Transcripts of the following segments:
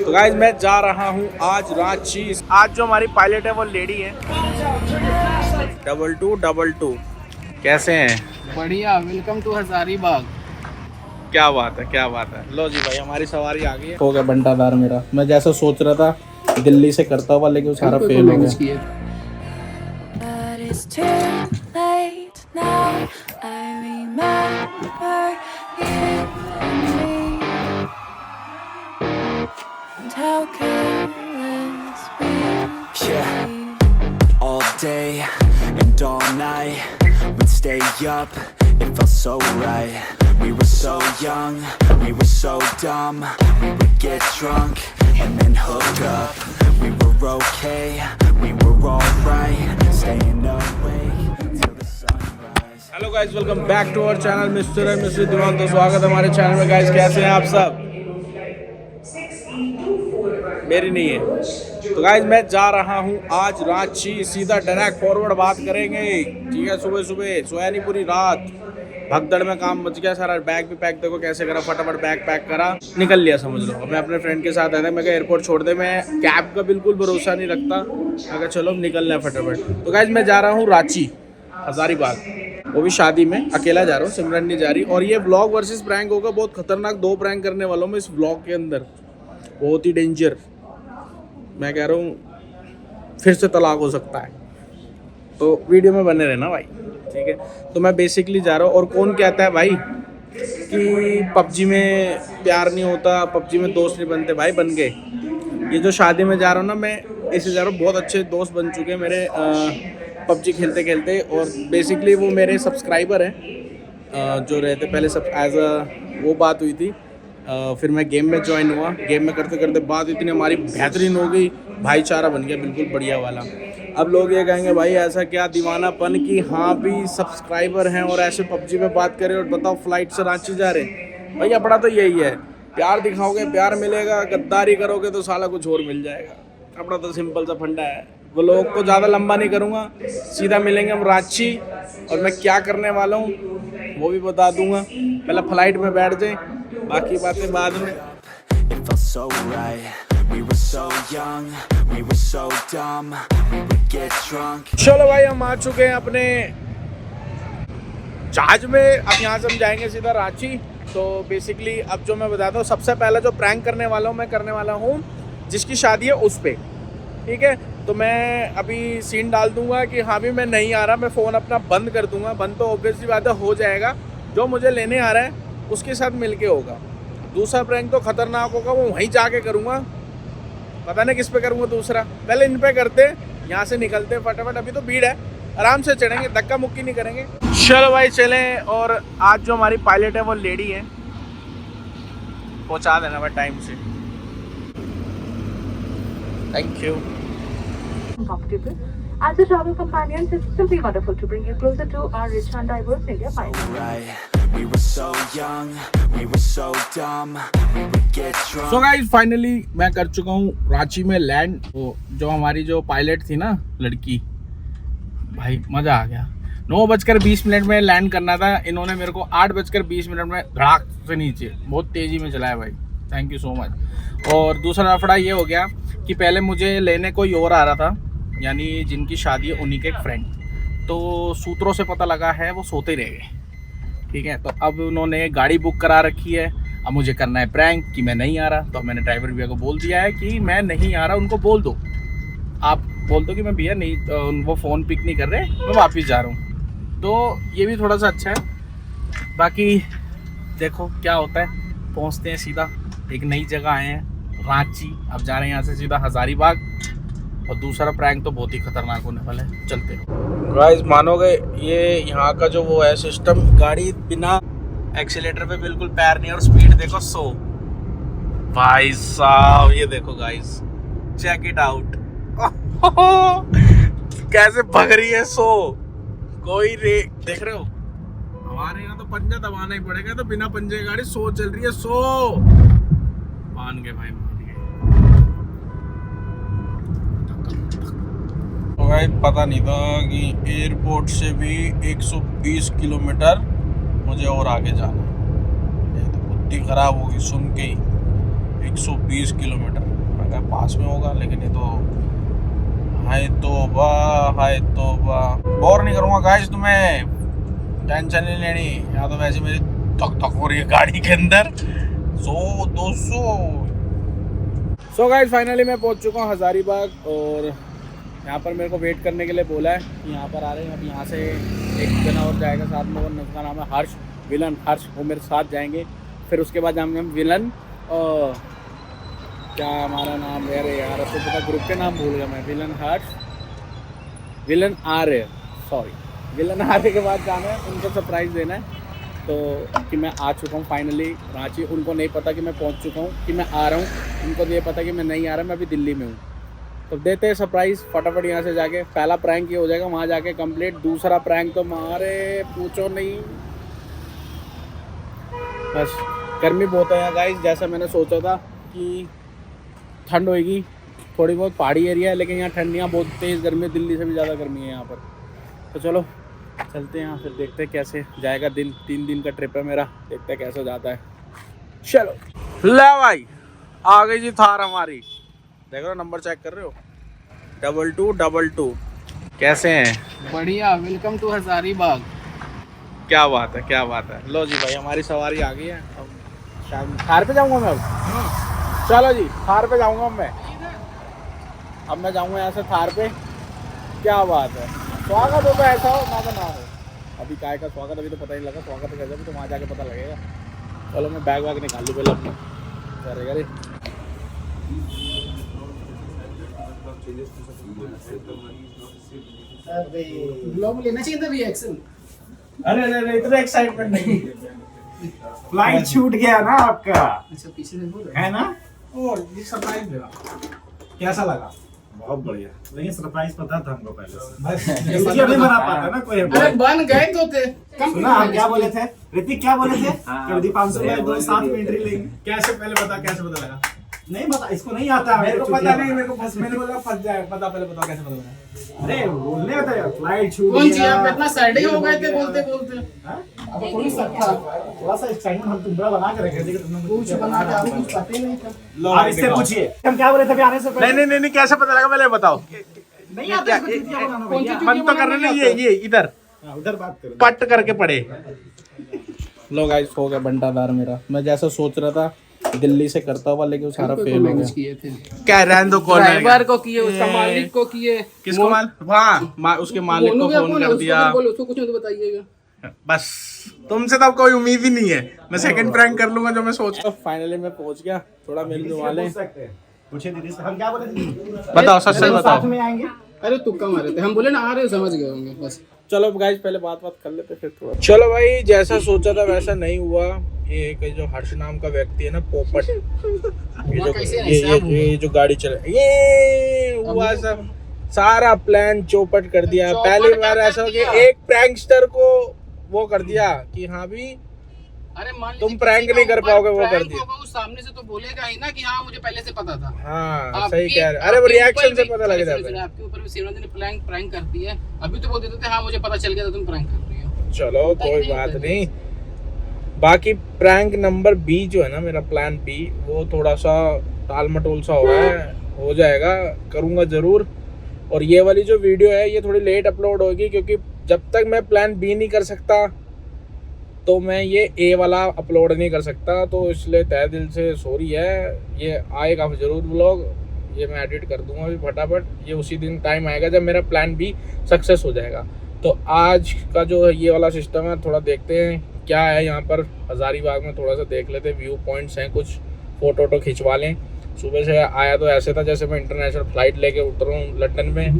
तो गाइस मैं जा रहा हूँ आज रांची। आज जो हमारी पायलट है वो लेडी है। 2222 कैसे हैं? बढ़िया। Welcome to Hazaribagh. क्या बात है, क्या बात है। लो जी भाई, हमारी सवारी आ गई है। हो गया बंटाधार मेरा। मैं जैसा सोच रहा था दिल्ली से करता हुआ, लेकिन सारा फेल हो गया। But it's too late now. I remember you and me, and how careless we were. All day and all night, we'd stay up, it felt so right. We were so young, we were so dumb. We would get drunk and then hook up. We were okay, we were alright, staying awake till the sunrise. Hello guys, welcome back to our channel Mr and Mrs Diwan. तो स्वागत है हमारे channel में। Guys कैसे हैं आप सब? मेरी नहीं है। तो गाइस मैं जा रहा हूँ आज रांची, सीधा डायरेक्ट फॉरवर्ड बात करेंगे। ठीक है, सुबह सुबह सोया नहीं पूरी रात, भगदड़ में काम बच गया सारा। बैग भी पैक देखो कैसे करा, फटाफट बैग पैक करा, निकल लिया समझ लो। मैं अपने फ्रेंड के साथ आया था, मैं कहा एयरपोर्ट छोड़ दे, मैं कैब का बिल्कुल भरोसा नहीं रखता। मैं कहा चलो निकलना है फटाफट। तो गाइस मैं जा रहा हूँ रांची हजारीबाग, वो भी शादी में। अकेला जा रहा हूँ, सिमरन नहीं जा रही। और ये व्लॉग वर्सेस प्रैंक होगा, बहुत खतरनाक। 2 प्रैंक करने वाला हूँ मैं इस व्लॉग के अंदर, बहुत ही डेंजर। मैं कह रहा हूँ फिर से तलाक हो सकता है, तो वीडियो में बने रहना भाई, ठीक है। तो मैं बेसिकली जा रहा हूँ। और कौन कहता है भाई कि पबजी में प्यार नहीं होता, पबजी में दोस्त नहीं बनते? भाई बन गए। ये जो शादी में जा रहा हूँ ना, मैं इससे जा रहा हूँ, बहुत अच्छे दोस्त बन चुके हैं मेरे पबजी खेलते खेलते। और बेसिकली वो मेरे सब्सक्राइबर हैं जो रहते पहले सब एज अ वो बात हुई थी। फिर मैं गेम में ज्वाइन हुआ, गेम में करते करते बात इतनी हमारी बेहतरीन हो गई, भाईचारा बन गया बिल्कुल बढ़िया वाला। अब लोग ये कहेंगे भाई ऐसा क्या दीवानापन कि हाँ भी सब्सक्राइबर हैं और ऐसे पबजी में बात करें और बताओ फ्लाइट से रांची जा रहे हैं। भाई अपना तो यही है, प्यार दिखाओगे प्यार मिलेगा, गद्दारी करोगे तो साला कुछ और मिल जाएगा। अपना तो सिंपल सा फंडा है। वो लोग को ज़्यादा लंबा नहीं करूँगा, सीधा मिलेंगे हम रांची। और मैं क्या करने वाला हूँ वो भी बता दूँगा। पहले फ्लाइट में बैठ जाए, बाकी बातें बाद में। It felt so right. We were so young, we were so dumb. We would get drunk. चलो भाई, हम आ चुके हैं अपने जहाज में। अब यहाँ से हम जाएंगे सीधा रांची। तो बेसिकली अब जो मैं बताता हूँ, सबसे पहला जो प्रैंक करने वाला हूँ मैं करने वाला हूँ जिसकी शादी है उस पर, ठीक है। तो मैं अभी सीन डाल दूंगा कि हाँ भी मैं नहीं आ रहा, मैं फ़ोन अपना बंद कर दूंगा। बंद तो ऑब्वियसली बात है हो जाएगा, जो मुझे लेने आ रहा है उसके साथ मिलके होगा। दूसरा प्रैंक तो खतरनाक होगा, वो वहीं जाके करूँगा, पता नहीं किस पे करूँगा दूसरा। पहले इन पे करते, यहाँ से निकलते फटाफट। अभी तो भीड़ है, आराम से चढ़ेंगे, धक्का मुक्की नहीं करेंगे। चलो भाई चलें। और आज जो हमारी पायलट है वो लेडी है, पहुँचा देना भाई टाइम से। Thank you. Comfortable. As a travel companion, it's simply wonderful to bring you closer to our rich and diverse India pilot. Right. We were so young, we were so dumb. We would get drunk. So guys, finally मैं कर चुका हूँ रांची में land. तो जो हमारी जो pilot थी ना लड़की, भाई मज़ा आ गया। 9:20 में लैंड करना था, इन्होंने मेरे को 8:20 में धड़ाक से नीचे बहुत तेज़ी में चलाया भाई। Thank you so much. और दूसरा लफड़ा ये हो गया कि पहले मुझे लेने कोई और आ रहा था, यानी जिनकी शादी है उन्हीं के एक फ्रेंड। तो सूत्रों से पता लगा है वो सोते रह गए, ठीक है। तो अब उन्होंने गाड़ी बुक करा रखी है। अब मुझे करना है प्रैंक कि मैं नहीं आ रहा। तो मैंने ड्राइवर भैया को बोल दिया है कि मैं नहीं आ रहा, उनको बोल दो, आप बोल दो कि मैं भैया नहीं, वो फ़ोन पिक नहीं कर रहे, मैं वापस जा रहा हूँ। तो ये भी थोड़ा सा अच्छा है। बाकी देखो क्या होता है। पहुँचते हैं सीधा, एक नई जगह आए हैं रांची, अब जा रहे हैं यहाँ से सीधा हजारीबाग। और दूसरा प्रैंक तो बहुत ही खतरनाक होने वाला है, चलते हैं। गाइस मानोगे ये यहाँ का जो वो है सिस्टम, गाड़ी बिना एक्सीलेटर पे बिल्कुल पैर नहीं, और स्पीड देखो 100। भाई साहब ये देखो गाइस, चेक इट आउट। कैसे भग रही है 100। कोई रे देख रहे हो, हमारे यहाँ तो पंजा दबाना ही पड़ेगा, तो बिना पंजे गाड़ी 100 चल रही है। 100 मान गए भाई, मान गए। भाई पता नहीं था कि एयरपोर्ट से भी 120 किलोमीटर मुझे और आगे जाना है। ये तो बुद्धि खराब होगी सुन के ही। 120 किलोमीटर लगा पास में होगा, लेकिन ये तो हाय तौबा। बोर नहीं करूँगा गाइस, तुम्हें टेंशन नहीं लेनी। या तो वैसे मेरी धक हो रही है गाड़ी के अंदर। 200 सो गाइस फाइनली मैं पहुंच चुका हूँ हज़ारीबाग, और यहाँ पर मेरे को वेट करने के लिए बोला है कि यहाँ पर आ रहे हैं। अब यहाँ से एक जना और जाएगा साथ में, उसका नाम है हर्ष, विलन हर्ष, वो मेरे साथ जाएंगे। फिर उसके बाद जाएंगे हम विलन, और क्या हमारा नाम है यार, तो पता ग्रुप के नाम भूल गया मैं। विलन हर्ष, विलन आर्य, सॉरी विलन आर्य के बाद जाना है, उनको सरप्राइज़ देना है तो कि मैं आ चुका हूँ फाइनली रांची। उनको नहीं पता कि मैं पहुँच चुका हूँ, कि मैं आ रहा हूँ। उनको तो ये पता कि मैं नहीं आ रहा, मैं अभी दिल्ली में हूँ। तो देते हैं सरप्राइज़ फटाफट यहाँ से जाके। पहला प्रैंक ये हो जाएगा वहाँ जाके कंप्लीट। दूसरा प्रैंक तो मारे पूछो नहीं, बस गर्मी बहुत है यहाँ गाइस। जैसा मैंने सोचा था कि ठंड होएगी, थोड़ी बहुत पहाड़ी एरिया है, लेकिन यहाँ ठंड यहाँ बहुत तेज़ गर्मी है, दिल्ली से भी ज़्यादा गर्मी है यहाँ पर। तो चलो चलते हैं यहाँ, फिर देखते हैं कैसे जाएगा दिन। 3 दिन का ट्रिप है मेरा, देखते हैं कैसा जाता है। चलो ले भाई, आ गई जी थार हमारी। देख रहे हो, नंबर चेक कर रहे हो, 2222। कैसे हैं? बढ़िया, वेलकम टू हजारीबाग। क्या बात है, क्या बात है। लो जी भाई, हमारी सवारी आ गई है। अब शाम थार पे जाऊंगा मैं अब। चलो जी, थार पे जाऊंगा मैं। अब मैं जाऊंगा यहाँ से थार पे। क्या बात है, स्वागत हो तो ऐसा हो ना तो ना हो। अभी काय का स्वागत अभी तो पता नहीं लगा, स्वागत कैसे भी तो वहाँ जाके पता लगेगा। चलो मैं बैग वैग निकाल लूँ पहले अपना। अरे ब्लॉग लेना चाहिए था रिएक्शन। अरे इतना एक्साइटमेंट नहीं। फ्लाइट छूट गया ना आपका, अच्छा पीछे से बोल है ना? और ये सरप्राइज मिला, कैसा लगा? बहुत बढ़िया, लेकिन सरप्राइज पता था हमको पहले से। बस इसलिए नहीं बना पाता ना कोई। अरे बन गए तो थे। सुना हम क्या बोले थे? ऋतिक क्या बोले थे? कि 500 में 2 साथ में एंट्री लेंगे। कैसे पहले बता, कैसे पता लगा? नहीं बता, इसको नहीं आता। मेरे को पता नहीं, मेरे को बस मैंने बोला फंस जाएगा। पता पहले बताओ कैसे पता लगा? अरे बोलने होता है, फ्लाइट छूट कौन सी गया। आप इतना साइड हो गए थे बोलते बोलते। अब थोड़ी सा था, थोड़ा सा एक्साइटमेंट हम तुमरा बना के रखे थे कि तुमने कुछ बना के आपको कुछ पता ही नहीं था। लो आप इससे पूछिए हम क्या बोले थे अभी आने से पहले। नहीं कैसे पता लगा पहले बताओ। नहीं आता इसको चुतिया बनाना कौन सी भैया। मन तो करने नहीं, ये इधर हाँ, उधर बात करो। पट करके पड़े। लो गाइस, हो गया बंटाधार मेरा। मैं जैसा सोच रहा था दिल्ली से करता हुआ, लेकिन सारा फेल हो गया। किए थे क्या रहने दो, कॉल ड्राइवर को किए, उसका मालिक को किए। किसको माल? हाँ, उसके मालिक को फोन कर दिया। उसको कुछ तो बताइएगा। बस तुमसे तो अब कोई उम्मीद ही नहीं है। मैं सेकंड प्रैंक कर लूंगा जो मैं सोच रहा हूँ। फाइनली मैं पहुंच गया, थोड़ा मिलने वाले। पूछे दीदी से हम क्या बोले थे? बताओ सच सच बताओ। साथ में आएंगे। अरे तुक्का मारे थे, हम बोले ना आ रहे हो, समझ गए होंगे बस। चलो गाइस, पहले बात कर लेते फिर थोड़ा। चलो भाई, जैसा सोचा था वैसा नहीं हुआ। ये एक जो हर्ष नाम का व्यक्ति है ना, पोपट, ये जो गाड़ी चले, ये हुआ सब सारा प्लान चौपट कर दिया। पहली बार ऐसा हो कि एक प्रैंकस्टर को वो कर दिया कि हाँ भी अरे मान तुम प्रैंक नहीं कर पाओगे, वो कर दिया। वो सामने से तो बोलेगा ही ना कि हाँ मुझे पहले से पता था। हाँ सही कह रहे। अरे वो रिएक्शन से पता लग जाता है। आपके ऊपर भी शिवराज ने प्रैंक करती है। अभी तो बोल देते थे हाँ मुझे पता चल गया था तुम प्रैंक कर रही हो। चलो कोई बात नहीं। बाकी प्रैंक नंबर बी जो है ना, मेरा प्लान बी, वो थोड़ा सा टाल मटोल सा हो रहा है। हो जाएगा, करूँगा ज़रूर। और ये वाली जो वीडियो है ये थोड़ी लेट अपलोड होगी, क्योंकि जब तक मैं प्लान बी नहीं कर सकता तो मैं ये ए वाला अपलोड नहीं कर सकता। तो इसलिए तहे दिल से सॉरी है। ये आएगा ज़रूर व्लॉग, ये मैं एडिट कर दूंगा अभी फटाफट। ये उसी दिन टाइम आएगा जब मेरा प्लान बी सक्सेस हो जाएगा। तो आज का जो ये वाला सिस्टम है, थोड़ा देखते हैं क्या है यहाँ पर हज़ारीबाग में। थोड़ा सा देख लेते हैं, व्यू पॉइंट्स हैं कुछ, फ़ोटो खिंचवा लें। सुबह से आया तो ऐसे था जैसे मैं इंटरनेशनल फ़्लाइट लेके उतरा हूँ लंदन में,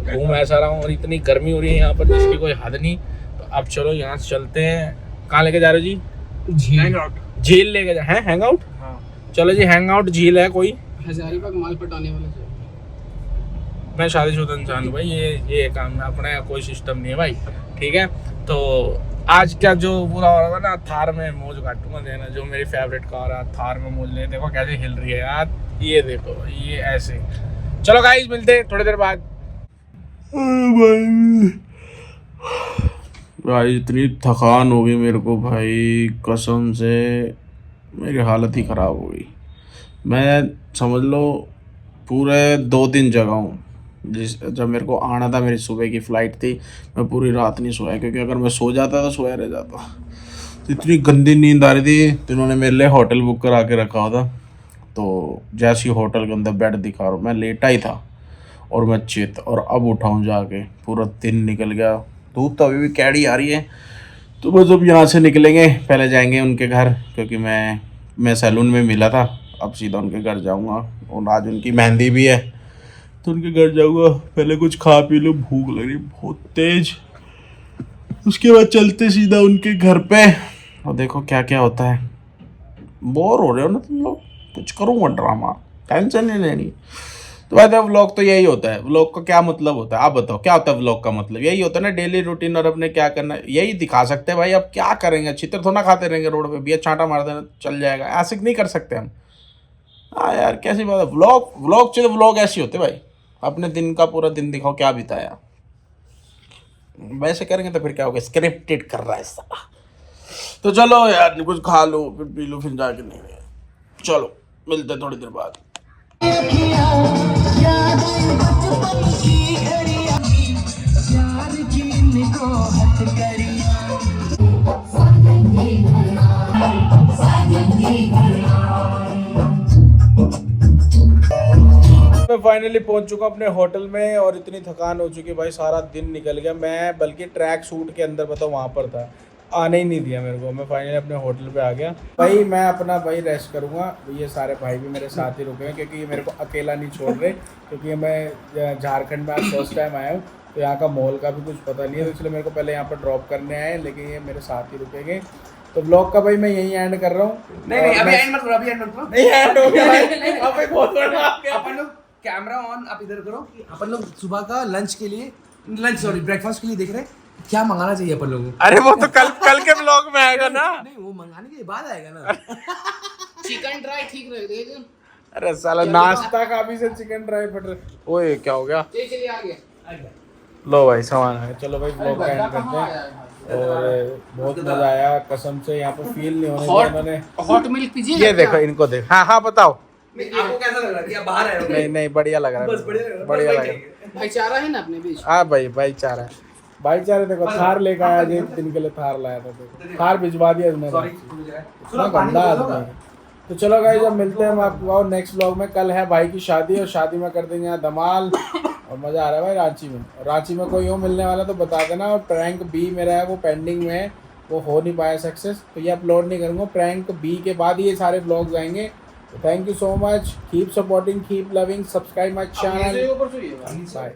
घूम ऐसा रहा हूँ। और इतनी गर्मी हो रही है यहाँ पर जिसकी कोई हद नहीं। तो अब चलो यहाँ से चलते हैं। कहाँ लेके जा रहे हो जी? झील लेके जा। Hang out? हाँ। चलो जी, हैंग आउट झील है कोई। हजारीबाग माल पटाने वाले। मैं शादीशुदा इंसान हूँ भाई, ये काम में अपना कोई सिस्टम नहीं है भाई, ठीक है। तो आज क्या जो पूरा हो रहा था ना, थार में मौज काटूंगा देना। जो मेरी फेवरेट कार है थार में मौज ले। देखो कैसे हिल रही है यार, ये देखो, ये ऐसे। चलो गाइस, मिलते हैं थोड़ी देर बाद। भाई इतनी थकान हो गई मेरे को भाई, कसम से मेरी हालत ही ख़राब हो गई। मैं समझ लो पूरे 2 दिन जगा हूँ। जब मेरे को आना था, मेरी सुबह की फ़्लाइट थी, मैं पूरी रात नहीं सोया, क्योंकि अगर मैं सो जाता तो सोया रह जाता। तो इतनी गंदी नींद आ रही थी, तो इन्होंने मेरे लिए होटल बुक करा के रखा हुआ था। तो जैसे ही होटल के अंदर बेड दिखा रहा हूँ, मैं लेटा ही था और मैं चेत, और अब उठाऊँ जाके, पूरा दिन निकल गया। धूप तो अभी भी कैडी आ रही है। तो बस अब यहाँ से निकलेंगे, पहले जाएंगे उनके घर, क्योंकि मैं सैलून में मिला था, अब सीधा उनके घर जाऊँगा। और आज उनकी मेहंदी भी है, तो उनके घर जाऊँगा। पहले कुछ खा पी लो, भूख लग रही बहुत तेज। उसके बाद चलते सीधा उनके घर पे, और देखो क्या क्या होता है। बोर हो रहे हो ना तुम लोग, कुछ करूँगा ड्रामा, टेंशन नहीं लेनी। तो भाई व्लॉग तो यही होता है। व्लॉग का क्या मतलब होता है, आप बताओ क्या होता है व्लॉग का मतलब? यही होता है ना, डेली रूटीन, और अपने क्या करना है यही दिखा सकते हैं भाई। अब क्या करेंगे, चित्र थोड़ा खाते रहेंगे रोड पे, बिया छांटा मार देना चल जाएगा, ऐसे नहीं कर सकते हम। हाँ यार, कैसी बात है। व्लॉग चाहिए तो व्लॉग ऐसे होते भाई, अपने दिन का पूरा दिन दिखाओ क्या बिताया। वैसे करेंगे तो फिर क्या होगा, स्क्रिप्टेड कर रहा है साला। तो चलो यार, कुछ खा लो फिर पी लो, फिर जाके नहीं। चलो मिलते हैं थोड़ी देर बाद। मैं फाइनली पहुंच चुका अपने होटल में, और इतनी थकान हो चुकी भाई, सारा दिन निकल गया। मैं बल्कि ट्रैक सूट के अंदर बताओ वहाँ पर था, आने ही नहीं दिया मेरे को। मैं फाइनली अपने होटल पे आ गया भाई। मैं अपना भाई रेस्ट करूँगा। ये सारे भाई भी मेरे साथ ही रुके हैं, क्योंकि ये मेरे को अकेला नहीं छोड़ रहे, क्योंकि मैं झारखंड में आज फर्स्ट टाइम आया हूँ, तो यहाँ का माहौल का भी कुछ पता नहीं है, तो इसलिए मेरे को पहले यहाँ पर ड्रॉप करने आए, लेकिन ये मेरे साथ ही रुकेंगे। तो ब्लॉग का भाई मैं यहीं एंड कर रहा हूँ। नहीं अभी एंड मत करो, अभी एंड मत करो। नहीं एंड हो गया भाई, अब एक बहुत बड़ा आ गया। अपन लोग कैमरा ऑन, आप इधर करो कि अपन लोग सुबह का लंच के लिए, ब्रेकफास्ट के लिए देख रहे हैं क्या मंगाना चाहिए अपन लोगों को। अरे वो तो कल के ब्लॉग में आएगा ना। नहीं, वो मंगाने के बाद आएगा ना। चिकन ड्राई ठीक रहेगा। अरे साला नाश्ता का अभी से चिकन ड्राई फट रहा। ओए क्या हो गया? चलिए आ गया। लो भाई सामान है। चलो भाई ब्लॉग का एंड करते हैं। और बहुत मजा आया कसम से, यहाँ पे फील नहीं होने दिया इन्होंने। हॉट मिल्क पीजिए। ये देखो इनको देख। हाँ हाँ बताओ। आपको कैसा लग रहा है कि आप बाहर आए हो? नहीं बढ़िया लग रहा है, बस बढ़िया लग रहा है। भाईचारा है ना अपने बीच। हाँ भाई भाईचारा। भाईचारे देखो, थार लेकर आया, एक दिन के लिए थार लाया था, देखो थार भिजवा दिया इन्होंने। इतना गंदा आदमी है। तो चलो गाइस, जब मिलते हैं हम आपको नेक्स्ट व्लॉग में। कल है भाई की शादी, और शादी में कर देंगे यहाँ धमाल, और मज़ा आ रहा है भाई रांची में। और रांची में कोई हो मिलने वाला तो बता देना। और प्रैंक बी मेरा है, वो पेंडिंग में है, वो हो नहीं पाया सक्सेस, तो ये अपलोड नहीं करूँगा। प्रैंक बी के बाद ये सारे व्लॉग्स आएंगे। तो thank you so much, keep supporting, keep loving, subscribe my channel, bye.